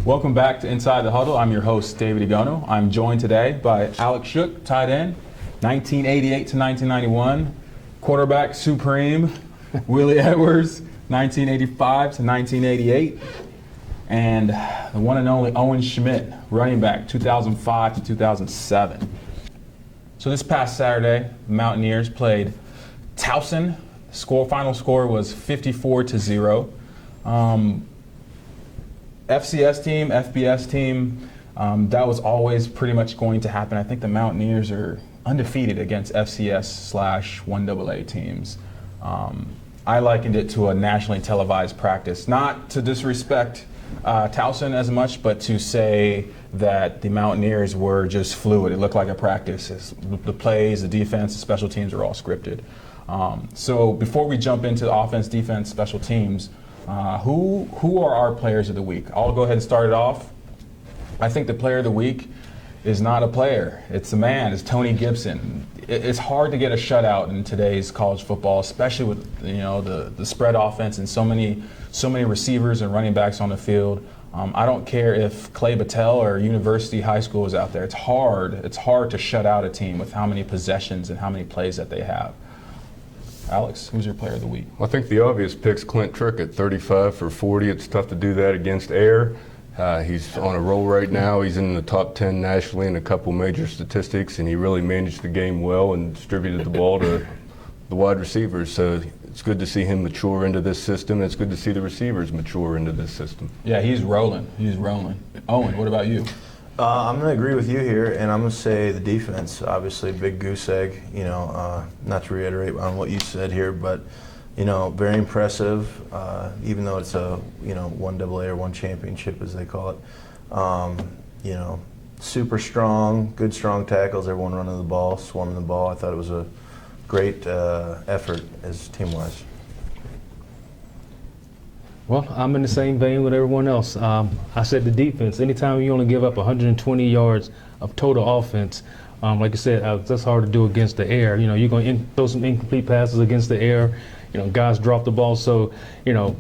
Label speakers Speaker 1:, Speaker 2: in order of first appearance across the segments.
Speaker 1: Welcome back to Inside the Huddle. I'm your host, David Igono. I'm joined today by Alex Shook, tight end, 1988 to 1991, quarterback supreme, Willie Edwards, 1985 to 1988, and the one and only Owen Schmidt, running back, 2005 to 2007. So this past Saturday, the Mountaineers played Towson. Final score was 54-0. FCS team, FBS team, that was always pretty much going to happen. I think the Mountaineers are undefeated against FCS/1AA teams. I likened it to a nationally televised practice, not to disrespect Towson as much, but to say that the Mountaineers were just fluid. It looked like a practice. The plays, the defense, the special teams are all scripted. So before we jump into the offense, defense, special teams, who are our players of the week? I'll go ahead and start it off. I think the player of the week is not a player. It's a man. It's Tony Gibson. It's hard to get a shutout in today's college football, especially with the spread offense and so many receivers and running backs on the field. I don't care if Clay Battelle or University High School is out there. It's hard to shut out a team with how many possessions and how many plays that they have. Alex, who's your player of the week?
Speaker 2: I think the obvious pick's Clint Trickett, 35 for 40. It's tough to do that against air. He's on a roll right now. He's in the top 10 nationally in a couple major statistics, and he really managed the game well and distributed the ball to the wide receivers. So it's good to see him mature into this system. It's good to see the receivers mature into this system.
Speaker 1: Yeah, he's rolling. Owen, what about you?
Speaker 3: I'm going to agree with you here, and I'm going to say the defense. Obviously, big goose egg. Not to reiterate on what you said here, but very impressive. Even though it's a one AA or one championship as they call it. Super strong, good strong tackles. Everyone running the ball, swarming the ball. I thought it was a great effort as team-wise.
Speaker 4: Well, I'm in the same vein with everyone else. I said the defense. Anytime you only give up 120 yards of total offense, like I said, that's hard to do against the air. You're going to throw some incomplete passes against the air. Guys drop the ball. So,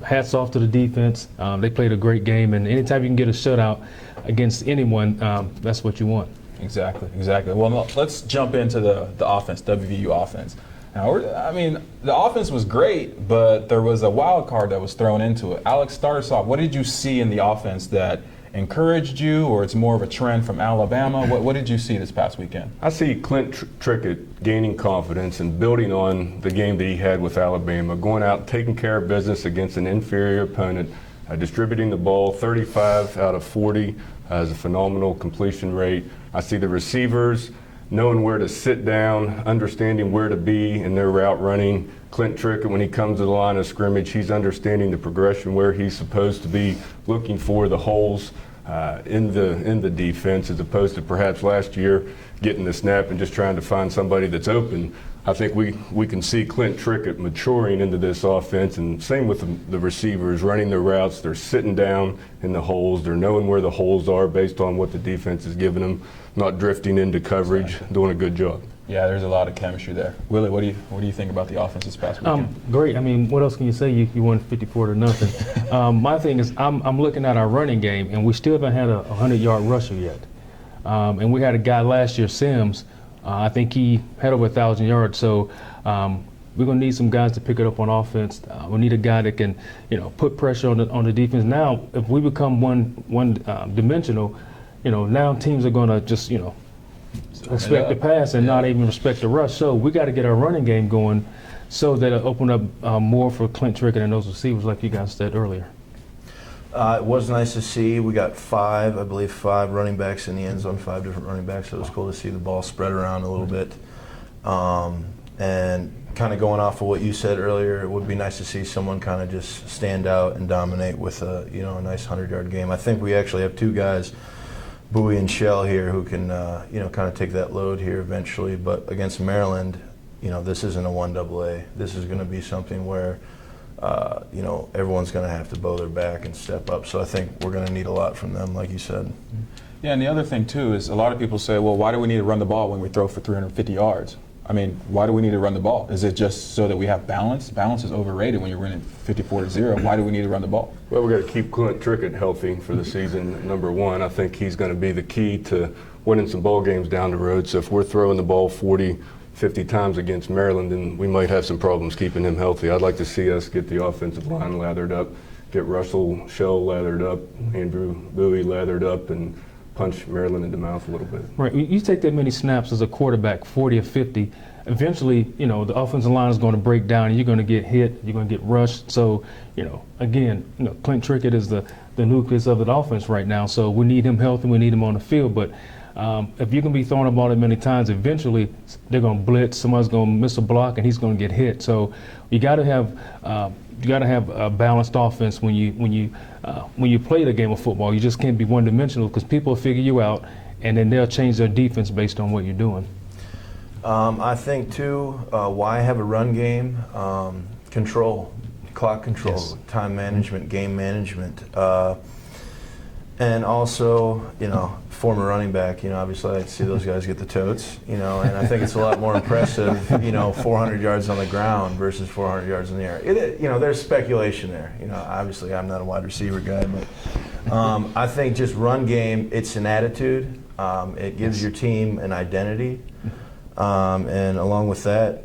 Speaker 4: hats off to the defense. They played a great game, and anytime you can get a shutout against anyone, that's what you want.
Speaker 1: Exactly. Well, let's jump into the offense, WVU offense. Now, the offense was great, but there was a wild card that was thrown into it. Alex, start us off. What did you see in the offense that encouraged you, or it's more of a trend from Alabama? What did you see this past weekend?
Speaker 2: I see Clint Trickett gaining confidence and building on the game that he had with Alabama, going out, taking care of business against an inferior opponent, distributing the ball 35 out of 40 is a phenomenal completion rate. I see the receivers knowing where to sit down, understanding where to be in their route running. Clint Trickett, when he comes to the line of scrimmage, he's understanding the progression, where he's supposed to be looking for the holes in the defense, as opposed to perhaps last year getting the snap and just trying to find somebody that's open. I think we can see Clint Trickett maturing into this offense, and same with the receivers running their routes. They're sitting down in the holes. They're knowing where the holes are based on what the defense is giving them, not drifting into coverage, doing a good job.
Speaker 1: Yeah, there's a lot of chemistry there. Willie, what do you think about the offense this past weekend?
Speaker 4: Great. What else can you say? You won 54-0. My thing is, I'm looking at our running game, and we still haven't had a 100-yard rusher yet. And we had a guy last year, Sims. I think he had over 1,000 yards. So we're going to need some guys to pick it up on offense. We need a guy that can, put pressure on the defense. Now, if we become one dimensional, now teams are going to just, expect the pass and not even respect the rush. So we got to get our running game going so that it'll open up more for Clint Trickett and those receivers, like you guys said earlier.
Speaker 3: It was nice to see. We got five running backs in the end zone, 5 different running backs. So it was cool to see the ball spread around a little bit. And kind of going off of what you said earlier, it would be nice to see someone kind of just stand out and dominate with a nice 100-yard game. I think we actually have two guys, Bowie and Shell here, who can kind of take that load here eventually. But against Maryland, this isn't a 1AA. This is going to be something where everyone's going to have to bow their back and step up. So I think we're going to need a lot from them, like you said.
Speaker 1: Yeah, and the other thing too is a lot of people say, well, why do we need to run the ball when we throw for 350 yards? I mean, why do we need to run the ball? Is it just so that we have balance? Balance is overrated when you're winning 54-0. Why do we need to run the ball?
Speaker 2: Well, we got to keep Clint Trickett healthy for the season, number one. I think he's going to be the key to winning some ball games down the road. So if we're throwing the ball 40, 50 times against Maryland, then we might have some problems keeping him healthy. I'd like to see us get the offensive line lathered up, get Russell Shell lathered up, Andrew Bowie lathered up, and punch Maryland in the mouth a little bit.
Speaker 4: Right. You take that many snaps as a quarterback, 40 or 50, eventually, you know, the offensive line is going to break down and you're going to get hit, you're going to get rushed. So, you know, again, you know, Clint Trickett is the nucleus of the offense right now. So we need him healthy, we need him on the field. But if you're going to be throwing the ball that many times, eventually they're going to blitz, somebody's going to miss a block, and he's going to get hit. So you got to have a balanced offense when you play the game of football. You just can't be one-dimensional because people will figure you out, and then they'll change their defense based on what you're doing.
Speaker 3: I think, too, why have a run game? Control, clock control,
Speaker 4: Yes.
Speaker 3: time management, game management. And also, you know, former running back, you know, obviously I like to see those guys get the totes, you know, and I think it's a lot more impressive, you know, 400 yards on the ground versus 400 yards in the air. You know, there's speculation there. You know, obviously I'm not a wide receiver guy, but I think just run game, it's an attitude. It gives your team an identity. And along with that,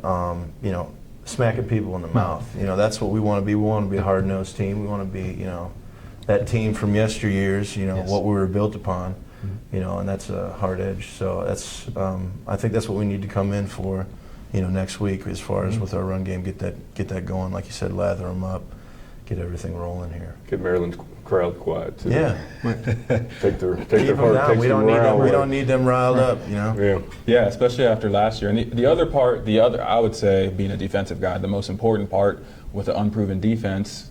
Speaker 3: you know, smacking people in the mouth. You know, that's what we want to be. We want to be a hard-nosed team. We want to be, you know, that team from yesteryears, you know,
Speaker 4: Yes.
Speaker 3: what we were built upon, you know, and that's a hard edge. So that's, I think that's what we need to come in for, you know, next week as far as with our run game, get that going. Like you said, lather them up, get everything rolling here.
Speaker 2: Get Maryland's crowd quiet, too.
Speaker 3: Yeah.
Speaker 2: Take their
Speaker 3: Keep
Speaker 2: heart,
Speaker 3: them down.
Speaker 2: take
Speaker 3: We
Speaker 2: some
Speaker 3: don't need
Speaker 2: morale
Speaker 3: them. We
Speaker 2: away.
Speaker 3: don't need them riled up, you know.
Speaker 2: Yeah.
Speaker 1: Yeah, especially after last year. And the other part, I would say, being a defensive guy, the most important part with an unproven defense,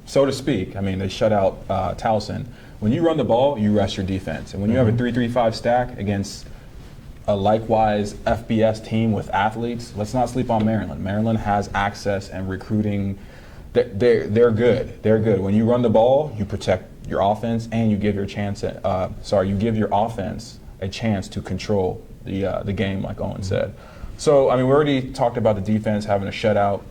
Speaker 1: so to speak, I mean, they shut out Towson. When you run the ball, you rest your defense. And when you have a 3-3-5 stack against a likewise FBS team with athletes, let's not sleep on Maryland. Maryland has access and recruiting. They're good. They're good. When you run the ball, you protect your offense and you give your you give your offense a chance to control the game, like Owen said. So, I mean, we already talked about the defense having a shutout.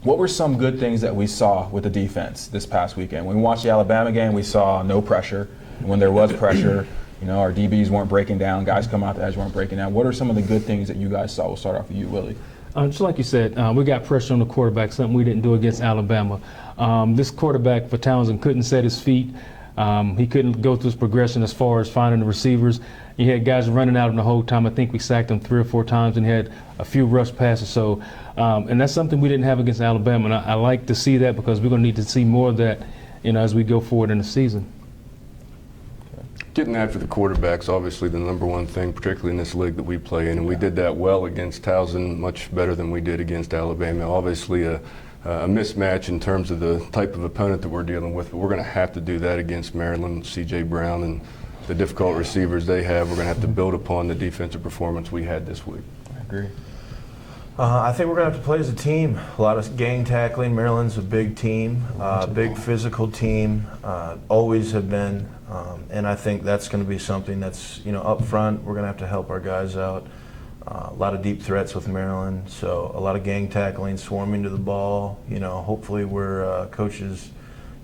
Speaker 1: What were some good things that we saw with the defense this past weekend? When we watched the Alabama game, we saw no pressure. And when there was pressure, you know, our DBs weren't breaking down, guys come out the edge weren't breaking down. What are some of the good things that you guys saw? We'll start off with you, Willie.
Speaker 4: Just like you said, we got pressure on the quarterback, something we didn't do against Alabama. This quarterback for Townsend couldn't set his feet. He couldn't go through his progression as far as finding the receivers. He had guys running out him the whole time. I think we sacked him 3 or 4 times and had a few rush passes. So, and that's something we didn't have against Alabama. And I like to see that because we're going to need to see more of that, you know, as we go forward in the season.
Speaker 2: Getting after the quarterback's obviously the number one thing, particularly in this league that we play in, and we did that well against Towson, much better than we did against Alabama. Obviously a mismatch in terms of the type of opponent that we're dealing with, but we're going to have to do that against Maryland, C.J. Brown, and the difficult receivers they have. We're going to have to build upon the defensive performance we had this week.
Speaker 1: I agree.
Speaker 3: I think we're going to have to play as a team. A lot of gang tackling. Maryland's a big team, big physical team, always have been. And I think that's going to be something that's, you know, up front, we're going to have to help our guys out. A lot of deep threats with Maryland, so a lot of gang tackling, swarming to the ball. You know, hopefully we're coaches,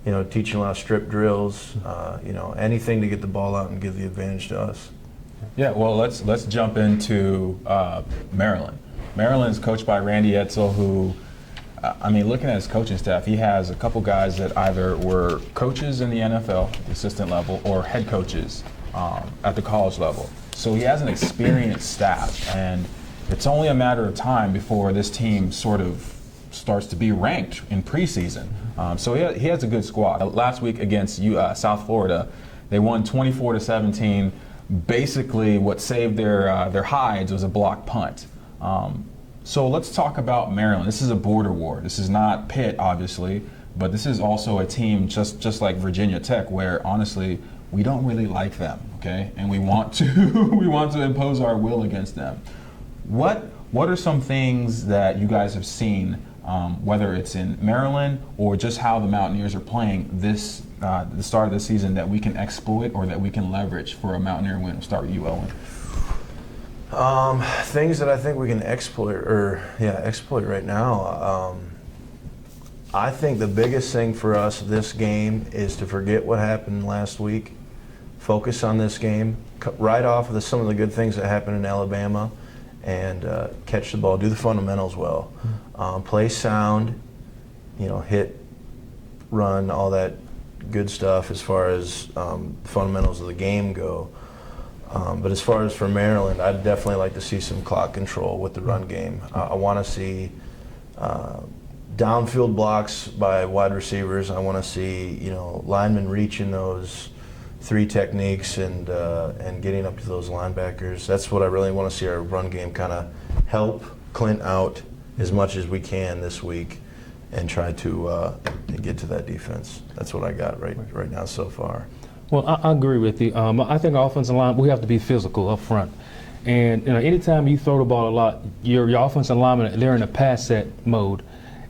Speaker 3: you know, teaching a lot of strip drills, you know, anything to get the ball out and give the advantage to us.
Speaker 1: Yeah, well, let's jump into Maryland. Maryland's coached by Randy Edsall, who, I mean, looking at his coaching staff, he has a couple guys that either were coaches in the NFL, the assistant level, or head coaches at the college level. So he has an experienced staff, and it's only a matter of time before this team sort of starts to be ranked in preseason. So he has a good squad. Last week against South Florida, they won 24-17. Basically, what saved their hides was a blocked punt. So let's talk about Maryland. This is a border war. This is not Pitt, obviously, but this is also a team just like Virginia Tech, where honestly we don't really like them, okay? And we want to impose our will against them. What are some things that you guys have seen, whether it's in Maryland or just how the Mountaineers are playing this the start of the season, that we can exploit or that we can leverage for a Mountaineer win? We'll start with you, Owen.
Speaker 3: Things that I think we can exploit right now. I think the biggest thing for us this game is to forget what happened last week, focus on this game, right off of some of the good things that happened in Alabama, and catch the ball, do the fundamentals well, play sound, hit, run, all that good stuff as far as fundamentals of the game go. But as far as for Maryland, I'd definitely like to see some clock control with the run game. I want to see downfield blocks by wide receivers. I want to see linemen reaching those 3 techniques and getting up to those linebackers. That's what I really want to see our run game kind of help Clint out as much as we can this week, and try to get to that defense. That's what I got right now so far.
Speaker 4: Well, I agree with you. I think our offensive line, we have to be physical up front. And anytime you throw the ball a lot, your offensive linemen, they're in a pass set mode.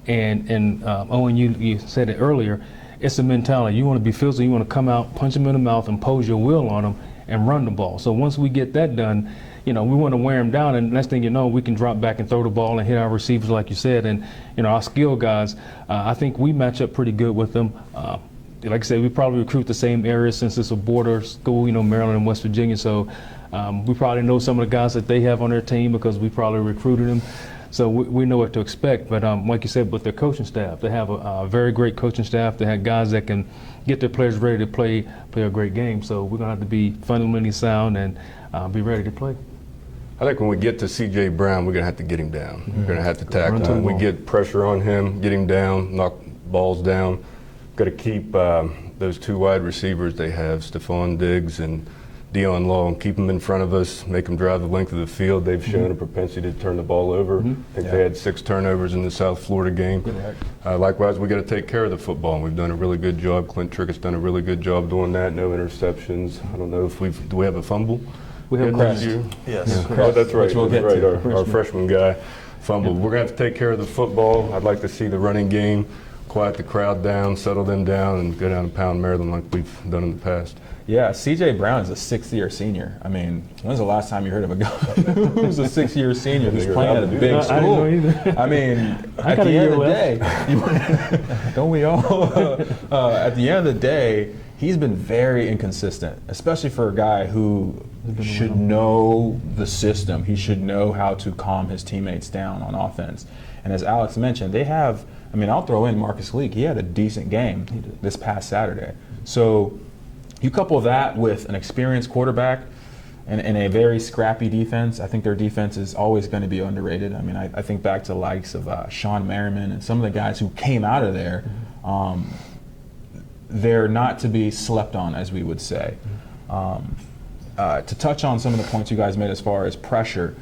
Speaker 4: And Owen, you said it earlier, it's a mentality. You want to be physical, you want to come out, punch them in the mouth, and impose your will on them and run the ball. So once we get that done, we want to wear them down, and next thing you know, we can drop back and throw the ball and hit our receivers like you said. And our skill guys, I think we match up pretty good with them. Like I said, we probably recruit the same areas since it's a border school, Maryland and West Virginia. So we probably know some of the guys that they have on their team because we probably recruited them. So we know what to expect. But like you said, with their coaching staff, they have a very great coaching staff. They have guys that can get their players ready to play a great game. So we're going to have to be fundamentally sound and be ready to play.
Speaker 2: I think when we get to C.J. Brown, we're going to have to get him down. We're going to have to tackle him. We get pressure on him, get him down, knock balls down. Got to keep those 2 wide receivers they have, Stephon Diggs and Dion Long, keep them in front of us, make them drive the length of the field. They've shown a propensity to turn the ball over. I think they had 6 turnovers in the South Florida game. Likewise, we got to take care of the football, and we've done a really good job. Clint Trickett's done a really good job doing that. No interceptions. I don't know if do we have a fumble?
Speaker 4: We have
Speaker 3: Yes.
Speaker 2: Oh, that's right.
Speaker 1: We'll
Speaker 2: That's
Speaker 1: get
Speaker 2: right.
Speaker 1: to.
Speaker 2: Our freshman guy fumbled. We're going to have to take care of the football. I'd like to see the running game, quiet the crowd down, settle them down, and go down and pound Maryland like we've done in the past.
Speaker 1: Yeah, C.J. Brown is a 6th-year senior. I mean, when's the last time you heard of a guy who's a 6th-year senior who's playing at a big school?
Speaker 4: I didn't know either.
Speaker 1: I mean, at the end of the day, don't we all? At the end of the day, he's been very inconsistent, especially for a guy who should know the system. He should know how to calm his teammates down on offense. And as Alex mentioned, they have, I'll throw in Marcus Leak. He had a decent game this past Saturday. So you couple that with an experienced quarterback and a very scrappy defense. I think their defense is always going to be underrated. I think back to the likes of Sean Merriman and some of the guys who came out of there. They're not to be slept on, as we would say. To touch on some of the points you guys made as far as pressure,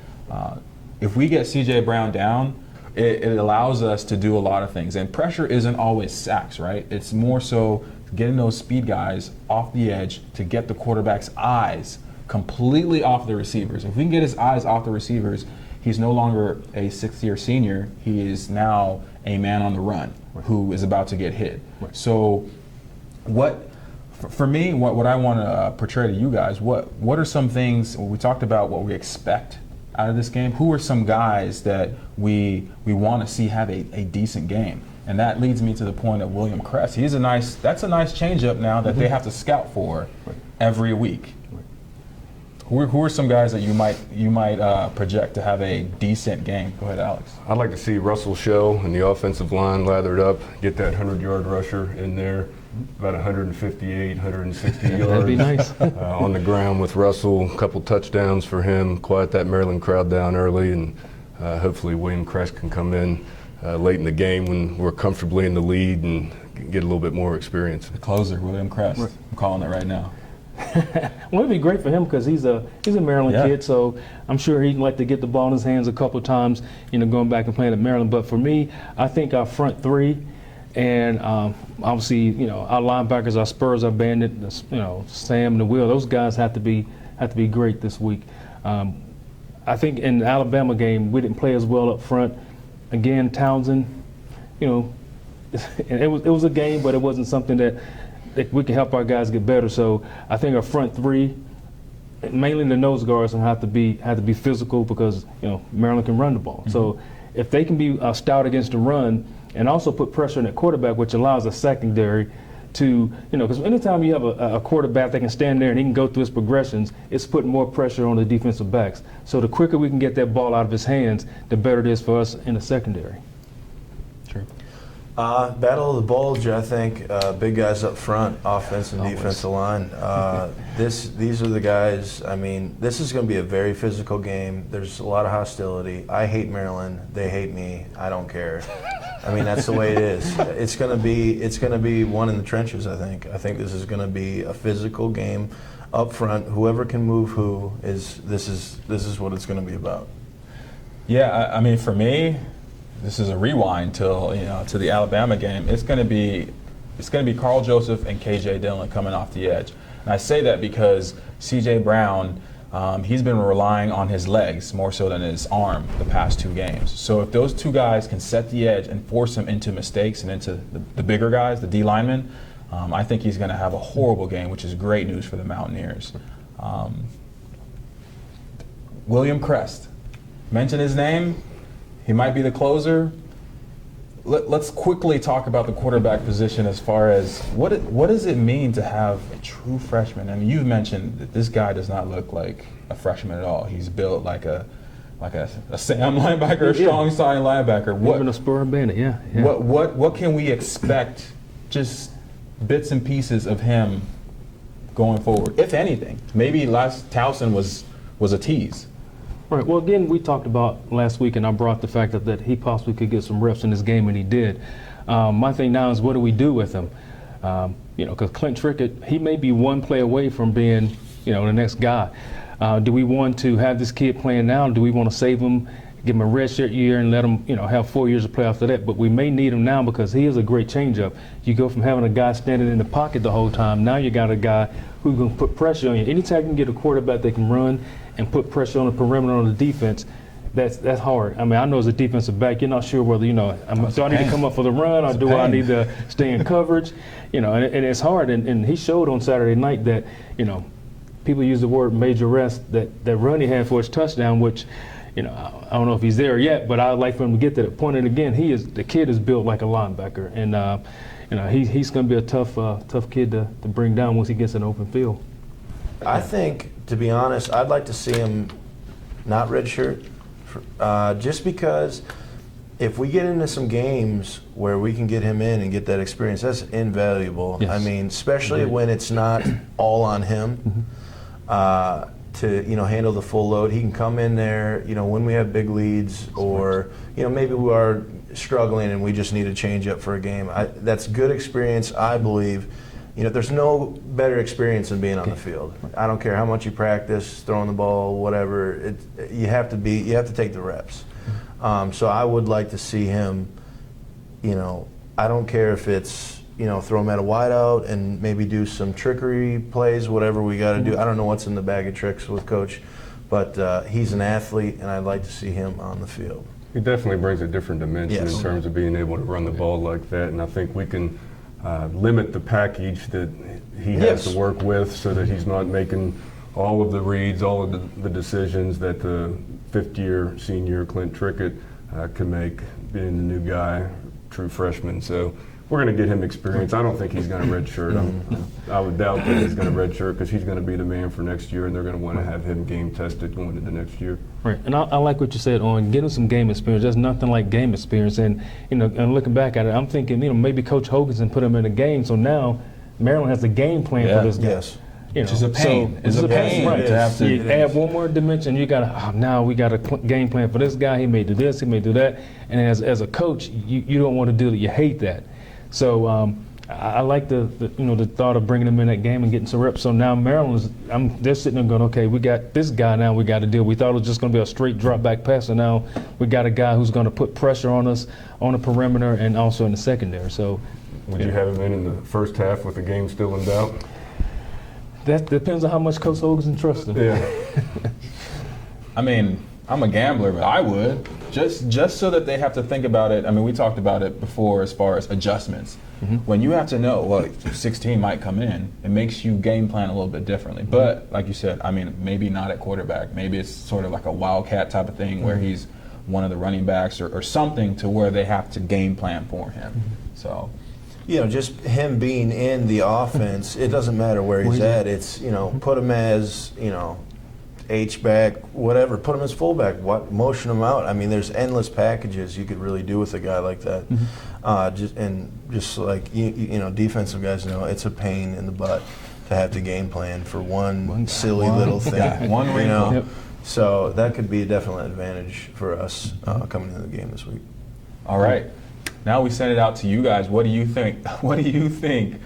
Speaker 1: if we get C.J. Brown down, it allows us to do a lot of things. And pressure isn't always sacks, right? It's more so getting those speed guys off the edge to get the quarterback's eyes completely off the receivers. If we can get his eyes off the receivers, he's no longer a 6th-year senior. He is now a man on the run who is about to get hit.
Speaker 4: Right.
Speaker 1: So for me, what I want to portray to you guys, what are some things, we talked about what we expect out of this game. Who are some guys that we want to see have a decent game? And that leads me to the point of William Kress. That's a nice changeup now that they have to scout for every week. Who are some guys that you might project to have a decent game? Go ahead, Alex.
Speaker 2: I'd like to see Russell Shell and the offensive line lathered up, get that 100-yard rusher in there, about 158, 160 yards.
Speaker 4: That'd be nice.
Speaker 2: On the ground with Russell, a couple touchdowns for him, quiet that Maryland crowd down early, and hopefully William Kress can come in late in the game when we're comfortably in the lead and get a little bit more experience.
Speaker 1: The closer, William Kress. Right. I'm calling it right now.
Speaker 4: Well, it'd be great for him because he's a Maryland kid, so I'm sure he'd like to get the ball in his hands a couple of times, going back and playing at Maryland. But for me, I think our front 3 and obviously, our linebackers, our Spurs, our Bandit, Sam and the Will, those guys have to be great this week. I think in the Alabama game, we didn't play as well up front. Again, Townsend, it was a game, but it wasn't something that we can help our guys get better. So I think our front 3 mainly the nose guards have to be physical because Maryland can run the ball. So if they can be stout against the run and also put pressure on that quarterback, which allows a secondary to, because anytime you have a quarterback that can stand there and he can go through his progressions, it's putting more pressure on the defensive backs. So the quicker we can get that ball out of his hands, the better it is for us in the secondary.
Speaker 1: Sure.
Speaker 3: Battle of the Bulge, I think. Big guys up front, offense and defensive line. These are the guys. I mean, this is going to be a very physical game. There's a lot of hostility. I hate Maryland. They hate me. I don't care. I mean, that's the way it is. It's going to be one in the trenches. I think this is going to be a physical game up front. Whoever can move this is what it's going to be about.
Speaker 1: Yeah, I mean, for me, this is a rewind to the Alabama game. It's going to be Carl Joseph and KJ Dillon coming off the edge. And I say that because CJ Brown, he's been relying on his legs more so than his arm the past 2 games. So if those 2 guys can set the edge and force him into mistakes and into the bigger guys, the D linemen, I think he's going to have a horrible game, which is great news for the Mountaineers. William Crest, mention his name. He might be the closer. Let's quickly talk about the quarterback position as far as what does it mean to have a true freshman? I mean, you've mentioned that this guy does not look like a freshman at all. He's built like a Sam linebacker, a strong side linebacker.
Speaker 4: Even a spur bandit, yeah.
Speaker 1: What can we expect? Just bits and pieces of him going forward, if anything. Maybe last Towson was a tease.
Speaker 4: Right. Well, again, we talked about last week, and I brought the fact that he possibly could get some reps in this game, and he did. My thing now is, what do we do with him? Because Clint Trickett, he may be one play away from being, the next guy. Do we want to have this kid playing now? Do we want to save him, give him a redshirt year, and let him, have 4 years to play after that? But we may need him now because he is a great changeup. You go from having a guy standing in the pocket the whole time, now you got a guy who can put pressure on you. Anytime you can get a quarterback that can run and put pressure on the perimeter on the defense, that's hard. I mean, I know as a defensive back, you're not sure whether, do I need to come up for the run or do I need to stay in coverage? And it's hard. And he showed on Saturday night that, people use the word major rest, that run he had for his touchdown, which, I don't know if he's there yet, but I'd like for him to get to that point. And again, the kid is built like a linebacker. And, he's going to be a tough kid to bring down once he gets an open field.
Speaker 3: I think, to be honest, I'd like to see him not redshirt, just because if we get into some games where we can get him in and get that experience, that's invaluable.
Speaker 4: Yes.
Speaker 3: I mean, especially when it's not all on him to handle the full load. He can come in there, when we have big leads, or maybe we are struggling and we just need a change up for a game. That's good experience, I believe. There's no better experience than being on the field. I don't care how much you practice, throwing the ball, whatever. You have to take the reps. So I would like to see him. I don't care if it's throw him at a wideout and maybe do some trickery plays, whatever we got to do. I don't know what's in the bag of tricks with Coach, but he's an athlete, and I'd like to see him on the field.
Speaker 2: He definitely brings a different dimension in terms of being able to run the ball like that, and I think we can limit the package that he has to work with so that he's not making all of the reads, all of the decisions that the fifth-year senior Clint Trickett can make, being the new guy, true freshman. So we're going to get him experience. I don't think he's going to redshirt. I would doubt that he's going to redshirt because he's going to be the man for next year, and they're going to want to have him game tested going into next year.
Speaker 4: Right, and I like what you said on getting some game experience. There's nothing like game experience, and and looking back at it, I'm thinking maybe Coach Hoganson put him in a game, so now Maryland has a game plan for this guy.
Speaker 3: Yes.
Speaker 1: Which is a pain.
Speaker 4: It's a pain, right?
Speaker 1: To have to
Speaker 4: you add one more dimension. You got now we got a game plan for this guy. He may do this. He may do that. And as a coach, you don't want to do that. You hate that. So I like the thought of bringing him in that game and getting some reps. So now Maryland's they're sitting there going, okay, we got this guy now. We got to deal. We thought it was just going to be a straight drop back passer. Now we got a guy who's going to put pressure on us on the perimeter and also in the secondary. So
Speaker 2: would you have him in the first half with the game still in doubt?
Speaker 4: That depends on how much Coach Hoganson trusts him.
Speaker 2: Yeah.
Speaker 1: I mean, I'm a gambler, but I would. Just so that they have to think about it. I mean, we talked about it before as far as adjustments. When you have to know, well, 16 might come in, it makes you game plan a little bit differently. But like you said, I mean, maybe not at quarterback. Maybe it's sort of like a wildcat type of thing where he's one of the running backs or something to where they have to game plan for him. So,
Speaker 3: You know, just him being in the offense, it doesn't matter where he's at. It's, you know, put him as, you know, H-back, whatever. Put him as fullback. Motion him out. I mean, there's endless packages you could really do with a guy like that. Just like, you know, defensive guys know, it's a pain in the butt to have to game plan for one silly little thing.
Speaker 1: One
Speaker 3: you
Speaker 1: wrinkle.
Speaker 3: know? So that could be a definite advantage for us coming into the game this week.
Speaker 1: all right. Now we send it out to you guys. What do you think? What do you think?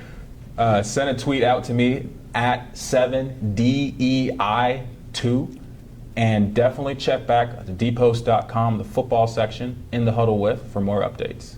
Speaker 1: Send a tweet out to me at 7DEI2, and definitely check back at dpost.com, the football section, in the Huddle with, for more updates.